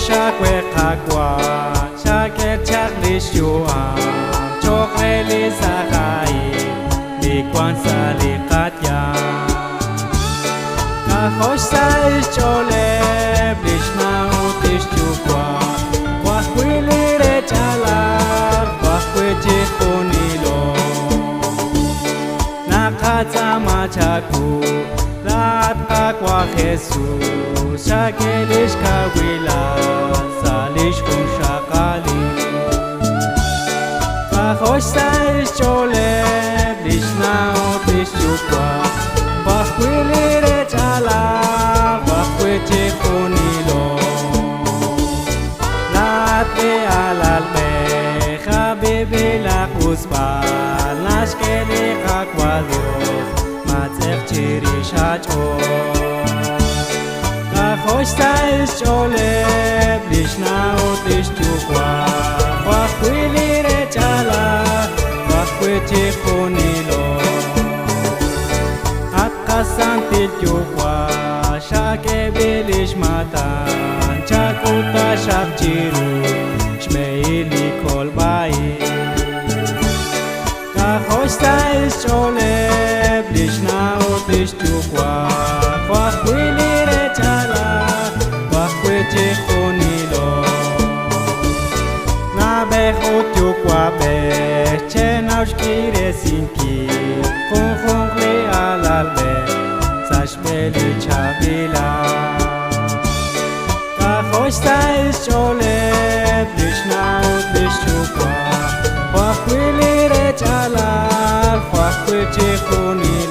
chaque khagwa chaque chaque lishua chok li sakai li kwan sa li katya ka khosh sai chole blishna utish chukwa wa khwili re chala wa khwechi khunilo na khatsa ma chaku lat akwa Jesus shakelish kawila salish kun shakali ka khosh sai chole blishna utish chukwa wa khwili re chala wa khwechi khunilo lat alalme habibi la khusba lashkeli akwa Chiri shacho ka khosh tais chole blishna utish chukwa wa khwili re chala wa khwechi khunilo akasanti chukwa shake bilish matan chakuta shapchiru shmeili kol bai ka khosh tais chole blishna utish chukwa wa khwili re chala wa khwechi khunilo na be chukwa be chenaush kire sinki khon le alalbe sashbeli chavila ka khosh tais chole blishna utish chukwa wa khwili re chala wa khwechi khunilo